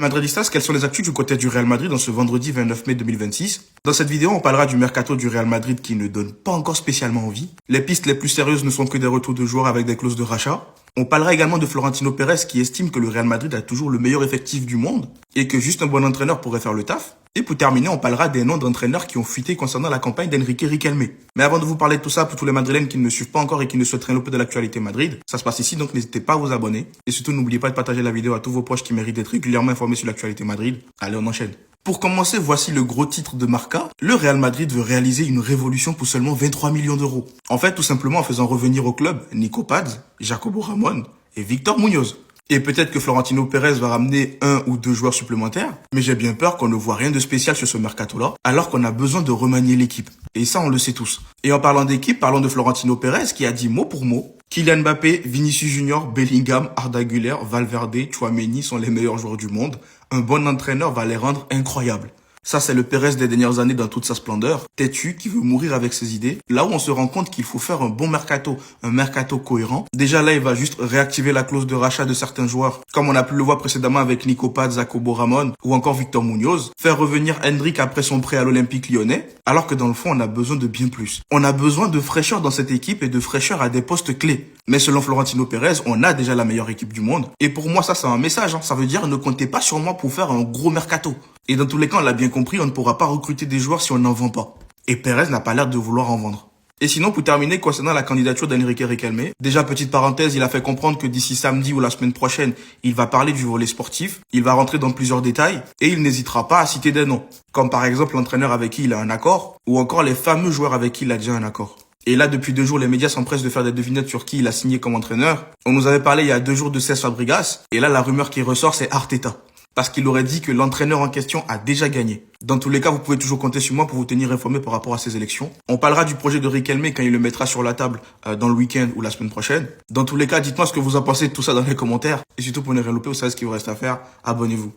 Madridistas, quelles sont les actus du côté du Real Madrid en ce vendredi 29 mai 2026? Dans cette vidéo, on parlera du mercato du Real Madrid qui ne donne pas encore spécialement envie. Les pistes les plus sérieuses ne sont que des retours de joueurs avec des clauses de rachat. On parlera également de Florentino Pérez qui estime que le Real Madrid a toujours le meilleur effectif du monde et que juste un bon entraîneur pourrait faire le taf. Et pour terminer, on parlera des noms d'entraîneurs qui ont fuité concernant la campagne d'Enrique Riquelme. Mais avant de vous parler de tout ça, pour tous les Madrilènes qui ne me suivent pas encore et qui ne souhaiteraient un peu de l'actualité Madrid, ça se passe ici, donc n'hésitez pas à vous abonner. Et surtout, n'oubliez pas de partager la vidéo à tous vos proches qui méritent d'être régulièrement informés sur l'actualité Madrid. Allez, on enchaîne. Pour commencer, voici le gros titre de Marca. Le Real Madrid veut réaliser une révolution pour seulement 23 millions d'euros. En fait, tout simplement en faisant revenir au club Nico Paz, Jacobo Ramón et Victor Muñoz. Et peut-être que Florentino Pérez va ramener un ou deux joueurs supplémentaires, mais j'ai bien peur qu'on ne voit rien de spécial sur ce mercato-là, alors qu'on a besoin de remanier l'équipe. Et ça, on le sait tous. Et en parlant d'équipe, parlons de Florentino Pérez qui a dit mot pour mot: Kylian Mbappé, Vinicius Junior, Bellingham, Arda Güler, Valverde, Tchouaméni sont les meilleurs joueurs du monde. Un bon entraîneur va les rendre incroyables. Ça, c'est le Pérez des dernières années dans toute sa splendeur, têtu, qui veut mourir avec ses idées. Là où on se rend compte qu'il faut faire un bon mercato, un mercato cohérent. Déjà là, il va juste réactiver la clause de rachat de certains joueurs, comme on a pu le voir précédemment avec Nico Paz, Jacobo Ramón ou encore Victor Muñoz. Faire revenir Endrick après son prêt à l'Olympique Lyonnais, alors que dans le fond, on a besoin de bien plus. On a besoin de fraîcheur dans cette équipe et de fraîcheur à des postes clés. Mais selon Florentino Pérez, on a déjà la meilleure équipe du monde. Et pour moi, ça, c'est un message. Ça veut dire ne comptez pas sur moi pour faire un gros mercato. Et dans tous les cas, on l'a bien compris, on ne pourra pas recruter des joueurs si on n'en vend pas. Et Pérez n'a pas l'air de vouloir en vendre. Et sinon, pour terminer, concernant la candidature d'Enrique Riquelme, déjà, petite parenthèse, il a fait comprendre que d'ici samedi ou la semaine prochaine, il va parler du volet sportif, il va rentrer dans plusieurs détails, et il n'hésitera pas à citer des noms, comme par exemple l'entraîneur avec qui il a un accord, ou encore les fameux joueurs avec qui il a déjà un accord. Et là, depuis 2 jours, les médias s'empressent de faire des devinettes sur qui il a signé comme entraîneur. On nous avait parlé il y a 2 jours de Cesc Fabregas, et là, la rumeur qui ressort, c'est Arteta. Parce qu'il aurait dit que l'entraîneur en question a déjà gagné. Dans tous les cas, vous pouvez toujours compter sur moi pour vous tenir informé par rapport à ces élections. On parlera du projet de Riquelme quand il le mettra sur la table dans le week-end ou la semaine prochaine. Dans tous les cas, dites-moi ce que vous en pensez de tout ça dans les commentaires. Et surtout, pour ne rien louper, vous savez ce qu'il vous reste à faire. Abonnez-vous.